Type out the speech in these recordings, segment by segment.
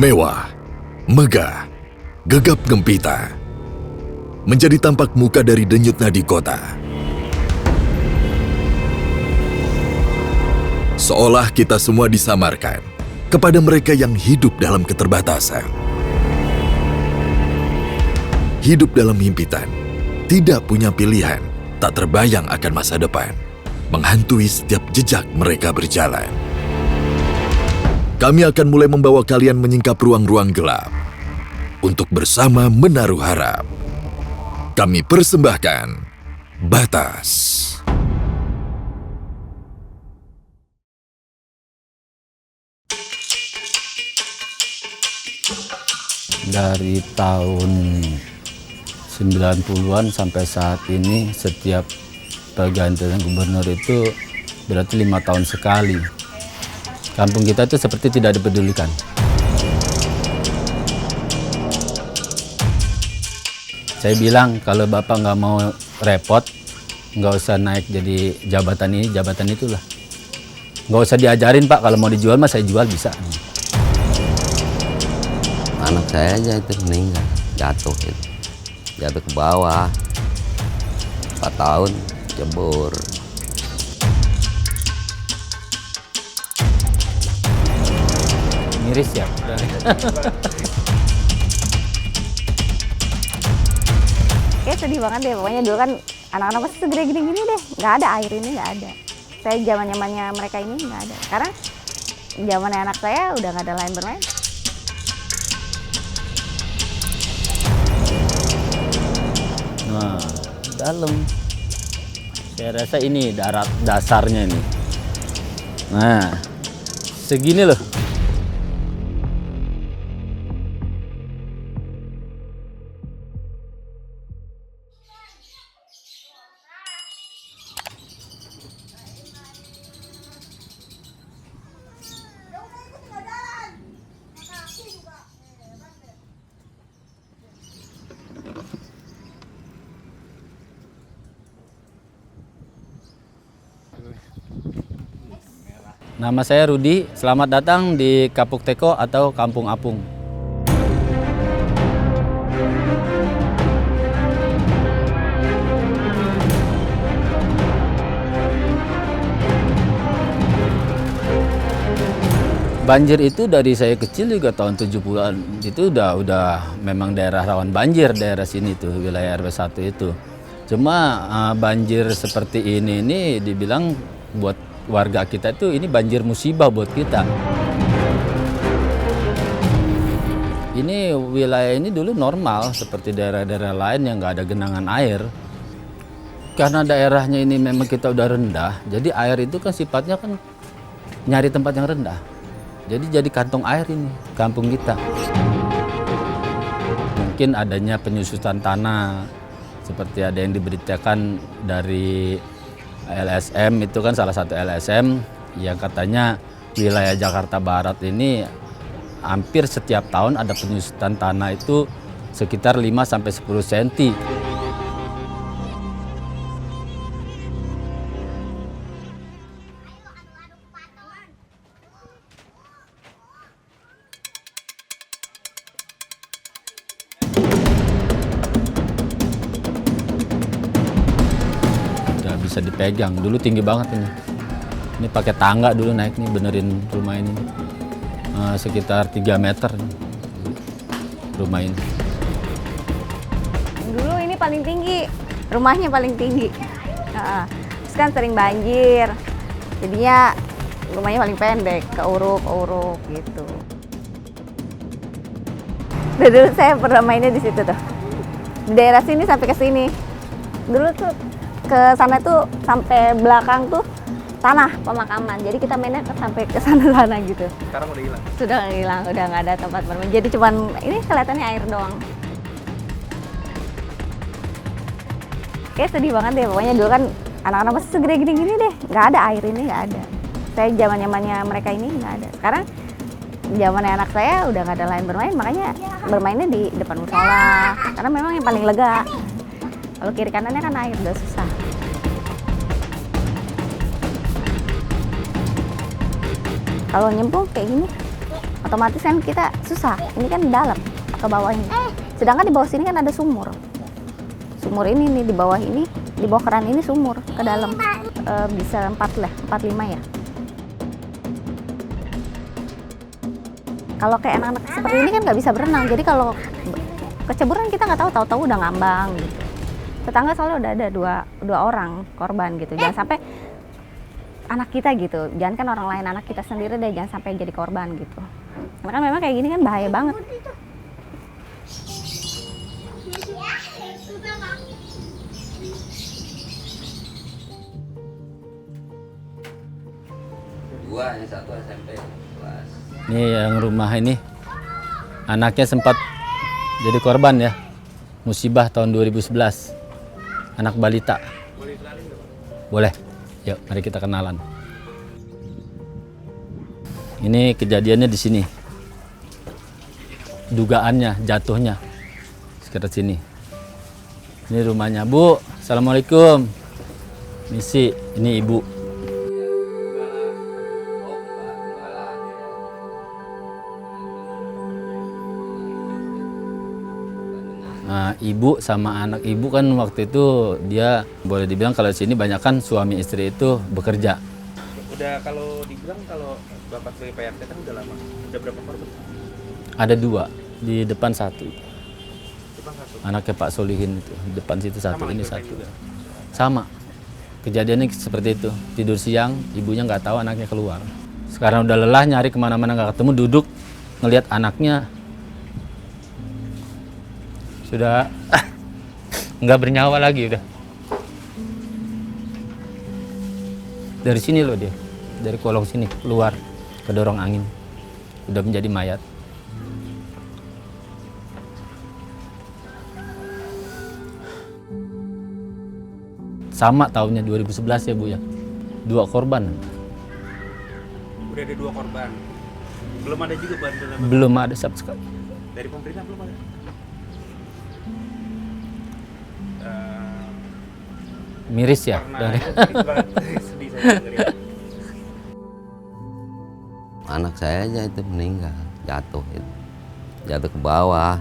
Mewah, megah, gegap gempita, menjadi tampak muka dari denyut nadi kota. Seolah kita semua disamarkan kepada mereka yang hidup dalam keterbatasan. Hidup dalam himpitan, tidak punya pilihan, tak terbayang akan masa depan, menghantui setiap jejak mereka berjalan. Kami akan mulai membawa kalian menyingkap ruang-ruang gelap untuk bersama menaruh harap. Kami persembahkan Batas. Dari tahun 90-an sampai saat ini, setiap pergantian gubernur itu berarti 5 tahun sekali. Kampung kita itu seperti tidak dipedulikan. Saya bilang kalau Bapak nggak mau repot, nggak usah naik jadi jabatan ini, jabatan itulah. Nggak usah diajarin Pak, kalau mau dijual mah saya jual bisa. Anak saya aja itu meninggal, jatuh itu. Jatuh ke bawah, 4 tahun, jebur. Miris ya. Kayak sedih banget deh, pokoknya dulu kan anak-anak masih segede gini-gini deh, nggak ada air ini, nggak ada. Saya zaman-zamannya mereka ini nggak ada. Sekarang zamannya anak saya udah nggak ada lain bermain. Nah, dalam. Saya rasa ini darat dasarnya nih. Nah, segini loh. Nama saya Rudi, selamat datang di Kapuk Teko atau Kampung Apung. Banjir itu dari saya kecil juga tahun 70-an, itu udah memang daerah rawan banjir, daerah sini tuh, wilayah RW 1 itu. Cuma banjir seperti ini dibilang buat warga kita itu ini banjir musibah buat kita. Ini wilayah ini dulu normal seperti daerah-daerah lain yang nggak ada genangan air. Karena daerahnya ini memang kita udah rendah, jadi air itu kan sifatnya kan nyari tempat yang rendah. Jadi kantong air ini kampung kita. Mungkin adanya penyusutan tanah, seperti ada yang diberitakan dari LSM, itu kan salah satu LSM yang katanya wilayah Jakarta Barat ini hampir setiap tahun ada penyusutan tanah itu sekitar 5-10 cm. Bisa dipegang, dulu tinggi banget ini. Ini pakai tangga dulu naik nih, benerin rumah ini. Sekitar 3 meter nih, rumah ini. Dulu ini paling tinggi, rumahnya paling tinggi. Terus kan sering banjir, jadinya rumahnya paling pendek, keuruk gitu. Dulu saya pernah mainnya di situ tuh, di daerah sini sampai ke sini. Dulu tuh ke sana tuh sampai belakang tuh tanah pemakaman, jadi kita mainnya sampai ke sana gitu. Sekarang udah hilang? Sudah hilang, udah nggak ada tempat bermain, jadi cuman ini kelihatannya air doang. Kayak sedih banget deh, pokoknya dulu kan anak-anak masih segede gini-gini deh, nggak ada air ini, nggak ada. Saya zaman-zamannya mereka ini nggak ada. Sekarang zamannya anak saya udah nggak ada lain bermain, makanya bermainnya di depan musola, karena memang yang paling lega. Kalau kiri kanannya kan air, udah susah. Kalau nyemplung kayak gini, otomatis kan kita susah. Ini kan di dalam ke bawah ini. Sedangkan di bawah sini kan ada sumur. Sumur ini nih di bawah ini, di bawah keran ini sumur ke dalam. Bisa 4-5 ya. Kalau kayak anak-anak seperti ini kan nggak bisa berenang. Jadi kalau keceburan kita nggak tahu udah ngambang gitu. Tetangga selalu ada dua orang korban gitu. Jangan sampai anak kita gitu, jangan kan orang lain, anak kita sendiri deh, jangan sampai jadi korban gitu. Karena kan memang kayak gini kan bahaya banget. Dua, yang satu SMP kelas. Ini yang rumah ini, anaknya sempat jadi korban ya, musibah tahun 2011, anak balita. Boleh kenalin dong? Boleh, yuk mari kita kenalan. Ini kejadiannya di sini, dugaannya jatuhnya sekitar sini. Ini rumahnya, Bu. Assalamualaikum. Misi, ini Ibu. Nah, ibu sama anak ibu kan waktu itu dia boleh dibilang kalau di sini banyak kan suami istri itu bekerja. Udah kalau dibilang kalau Bapak sebagai PRT kan udah lama. Udah berapa korban? Ada 2, di depan 1. Depan 1. Anaknya Pak Solihin itu, di depan situ 1, Sama ini laki-laki 1. juga? Sama. Kejadiannya seperti itu. Tidur siang, ibunya nggak tahu anaknya keluar. Sekarang udah lelah nyari kemana-mana nggak ketemu, duduk ngelihat anaknya sudah nggak bernyawa lagi udah. Dari sini loh dia, dari kolong sini keluar, kedorong angin, udah menjadi mayat. Sama tahunnya 2011 ya Bu ya, 2 korban. Udah ada 2 korban. Belum ada juga bantuan Belum ada sama sekali. dari pemerintah, belum ada. Miris ya. Karena sedih banget. Sedih saya dengerin. Anak saya aja itu meninggal, jatuh itu. Jatuh ke bawah.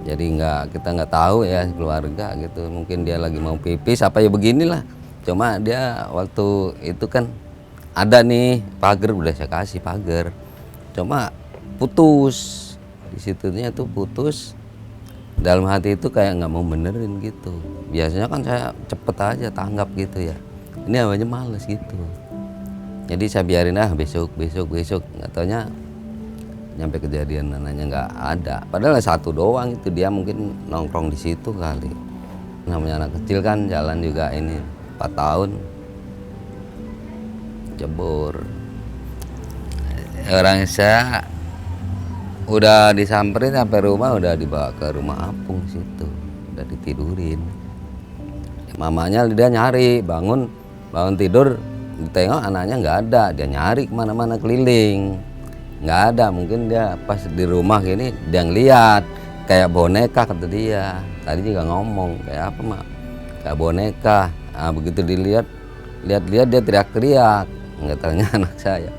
Jadi kita nggak tahu ya keluarga gitu. Mungkin dia lagi mau pipis apa ya beginilah. Cuma dia waktu itu kan ada nih pagar, udah saya kasih pagar. Cuma putus. Di situnya tuh putus. Dalam hati itu kayak nggak mau benerin gitu. Biasanya kan saya cepet aja tanggap gitu ya. Ini awalnya males gitu. Jadi saya biarin besok. Nggak taunya nyampe kejadian anaknya nggak ada. Padahal 1 doang itu, dia mungkin nongkrong di situ kali. Namanya anak kecil kan, jalan juga ini 4 tahun. Jebur. Orang saya udah disamperin sampai rumah, udah dibawa ke rumah apung situ, udah ditidurin. Mamanya dia nyari, bangun tidur, ditengok anaknya nggak ada, dia nyari kemana-mana keliling, nggak ada. Mungkin dia pas di rumah gini dia ngeliat kayak boneka, kata dia. Tadi juga ngomong kayak apa mak, kayak boneka. Nah, begitu lihat dia teriak-teriak, nggak tanya anak saya,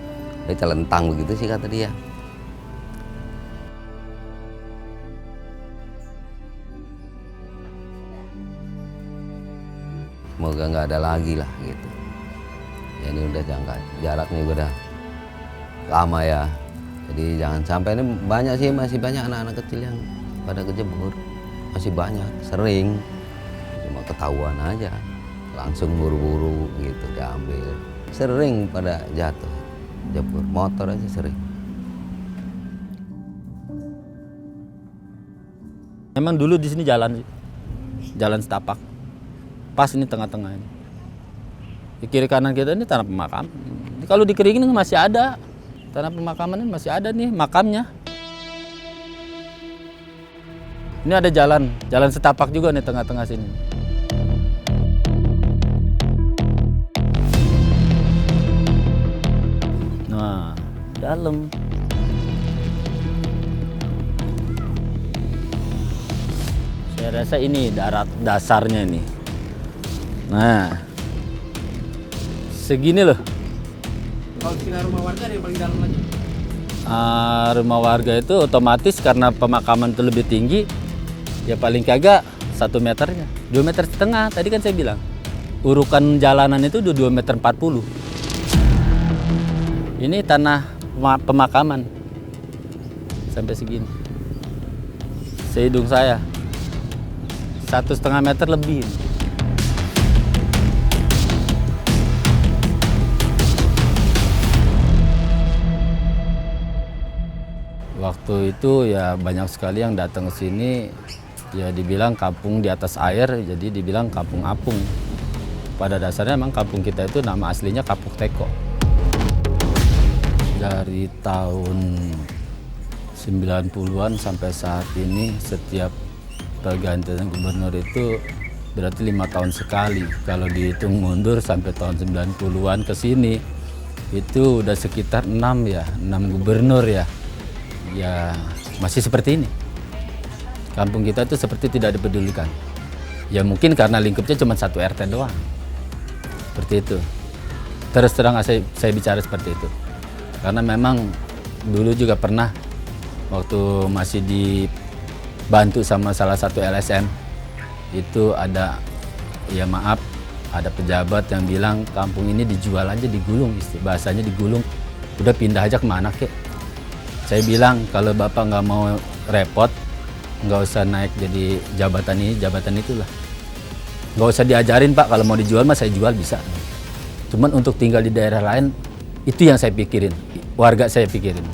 dia celentang begitu sih kata dia. Semoga nggak ada lagi lah gitu. Ya, ini udah jaraknya udah lama ya. Jadi jangan sampai, ini banyak sih, masih banyak anak-anak kecil yang pada kejebur. Masih banyak, sering. Cuma ketahuan aja. Langsung buru-buru gitu diambil. Sering pada jatuh, jebur. Motor aja sering. Memang dulu di sini jalan setapak. Pas ini tengah-tengah ini. Di kiri kanan kita ini tanah pemakaman. Kalau dikeringin masih ada. Tanah pemakaman ini masih ada nih makamnya. Ini ada jalan setapak juga nih tengah-tengah sini. Nah, dalam. Saya rasa ini dasarnya ini. Nah, segini loh. Kalau tinggal rumah warga ada yang paling dalam lagi. rumah warga itu otomatis karena pemakaman itu lebih tinggi, ya paling kagak 1 meternya, 2,5 meter. Tadi kan saya bilang, urukan jalanan itu udah 2,40 meter. Ini tanah pemakaman sampai segini. Sehidung saya 1,5 meter lebih. Waktu itu ya banyak sekali yang datang ke sini, ya dibilang kampung di atas air, jadi dibilang kampung apung. Pada dasarnya memang kampung kita itu nama aslinya Kapuk Teko. Dari tahun 90-an sampai saat ini setiap pergantian gubernur itu berarti 5 tahun sekali. Kalau dihitung mundur sampai tahun 90-an ke sini itu udah sekitar 6 gubernur ya. Ya masih seperti ini. Kampung kita itu seperti tidak dipedulikan. Ya mungkin karena lingkupnya cuma 1 RT doang. Seperti itu. Terus terang saya bicara seperti itu. Karena memang dulu juga pernah waktu masih dibantu sama salah satu LSM, itu ada, ya maaf, ada pejabat yang bilang kampung ini dijual aja, digulung, bahasanya digulung. Udah pindah aja kemana kek. Saya bilang kalau Bapak nggak mau repot, nggak usah naik jadi jabatan ini, jabatan itulah. Nggak usah diajarin Pak, kalau mau dijual mah saya jual bisa. Cuman untuk tinggal di daerah lain, itu yang saya pikirin, warga saya pikirin.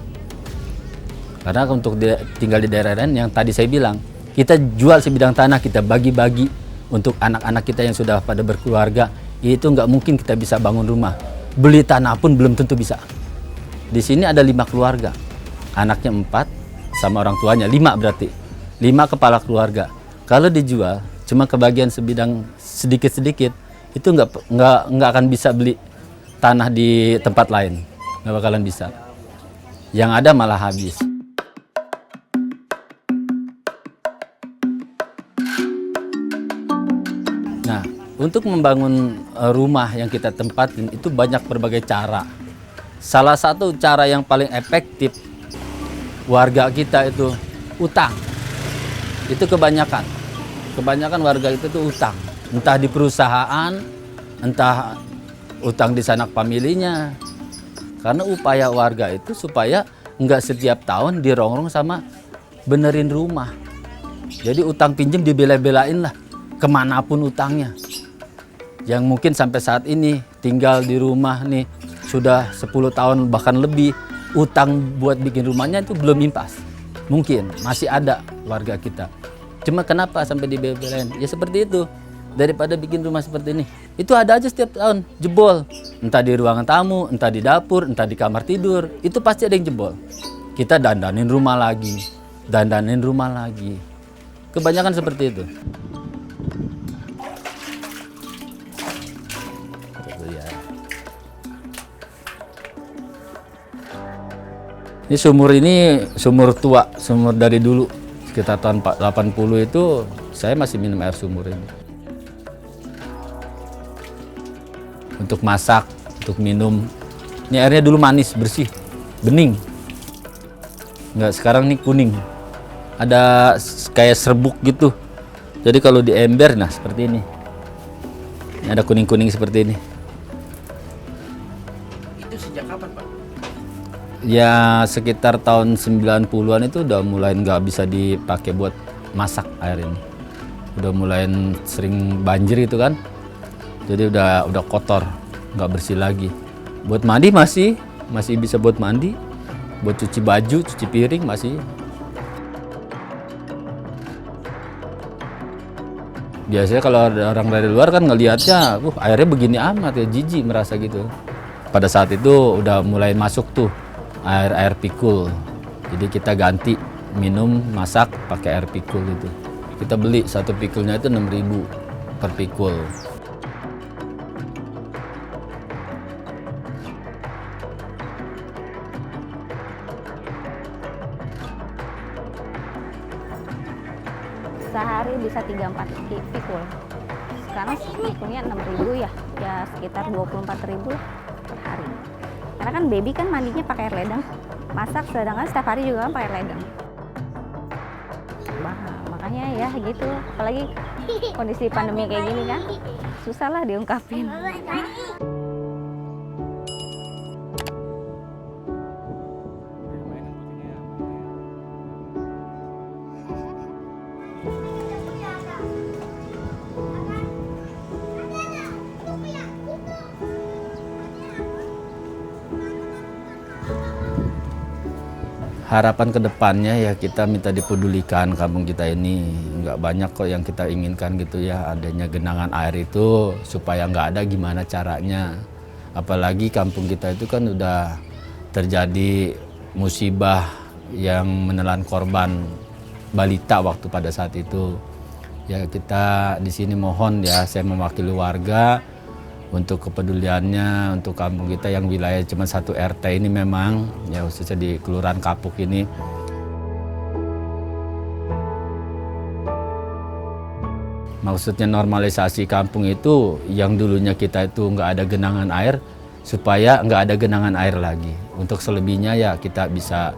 Karena untuk tinggal di daerah lain yang tadi saya bilang, kita jual sebidang tanah, kita bagi-bagi untuk anak-anak kita yang sudah pada berkeluarga, itu nggak mungkin kita bisa bangun rumah. Beli tanah pun belum tentu bisa. Di sini ada 5 keluarga. Anaknya 4 sama orang tuanya 5 berarti 5 kepala keluarga. Kalau dijual cuma kebagian sebidang sedikit-sedikit, itu nggak akan bisa beli tanah di tempat lain, nggak bakalan bisa. Yang ada malah habis. Nah, untuk membangun rumah yang kita tempatin itu banyak berbagai cara. Salah satu cara yang paling efektif warga kita itu utang. Itu kebanyakan warga itu tuh utang. Entah di perusahaan, entah utang di sanak familinya. Karena upaya warga itu supaya nggak setiap tahun dirongrong sama benerin rumah. Jadi utang pinjem dibela-belain lah, kemanapun utangnya. Yang mungkin sampai saat ini tinggal di rumah nih sudah 10 tahun bahkan lebih, utang buat bikin rumahnya itu belum impas. Mungkin masih ada warga kita. Cuma kenapa sampai dibela-belain? Ya seperti itu. Daripada bikin rumah seperti ini, itu ada aja setiap tahun jebol. Entah di ruangan tamu, entah di dapur, entah di kamar tidur, itu pasti ada yang jebol. Kita dandanin rumah lagi. Kebanyakan seperti itu. Ini sumur tua, sumur dari dulu. Sekitar tahun 80 itu saya masih minum air sumur ini. Untuk masak, untuk minum. Ini airnya dulu manis, bersih, bening. Enggak, sekarang ini kuning. Ada kayak serbuk gitu. Jadi kalau di ember, nah seperti ini. Ini ada kuning-kuning seperti ini. Itu sejak kapan Pak? Ya sekitar tahun 90-an itu udah mulai nggak bisa dipakai buat masak air ini. Udah mulai sering banjir gitu kan. Jadi udah kotor, nggak bersih lagi. Buat mandi masih bisa buat mandi. Buat cuci baju, cuci piring masih. Biasanya kalau ada orang dari luar kan ngelihatnya, airnya begini amat ya, jijik merasa gitu. Pada saat itu udah mulai masuk tuh air pikul. Jadi kita ganti minum, masak pakai air pikul itu. Kita beli satu pikulnya itu 6.000 per pikul. Sehari bisa 3-4 pikul. Sekarang pikulnya 6.000 ya sekitar 24.000 lah per hari. Karena kan baby kan mandinya pakai air ledeng. masak, sedangkan setiap hari juga kan pakai ledeng. Makanya ya gitu, apalagi kondisi pandemi kayak gini kan, susah lah diungkapin. Harapan kedepannya ya kita minta dipedulikan kampung kita ini. Nggak banyak kok yang kita inginkan gitu ya, adanya genangan air itu supaya nggak ada gimana caranya. Apalagi kampung kita itu kan udah terjadi musibah yang menelan korban balita waktu pada saat itu. Ya kita di sini mohon ya, saya mewakili warga untuk kepeduliannya untuk kampung kita yang wilayah cuma 1 RT ini memang ya, khususnya di Kelurahan Kapuk ini. Maksudnya normalisasi kampung itu yang dulunya kita itu nggak ada genangan air supaya nggak ada genangan air lagi. Untuk selebihnya ya kita bisa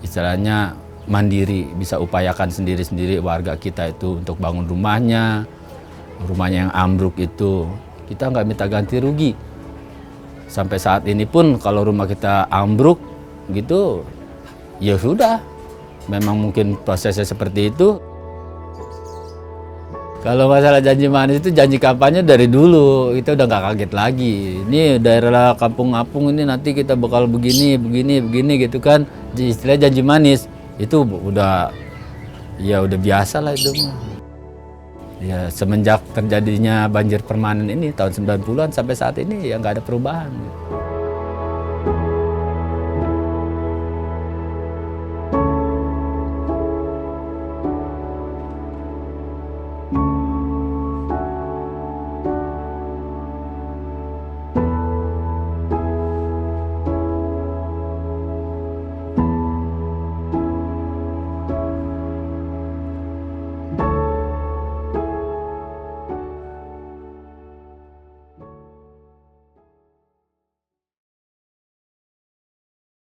istilahnya mandiri, bisa upayakan sendiri-sendiri warga kita itu untuk bangun rumahnya yang ambruk itu. Kita nggak minta ganti rugi. Sampai saat ini pun kalau rumah kita ambruk gitu, ya sudah. Memang mungkin prosesnya seperti itu. Kalau masalah janji manis itu janji kampanye dari dulu, kita udah nggak kaget lagi. Ini daerah kampung-kampung ini nanti kita bakal begini gitu kan. Istilah janji manis itu udah biasa lah itu. Ya semenjak terjadinya banjir permanen ini tahun 90-an sampai saat ini ya nggak ada perubahan.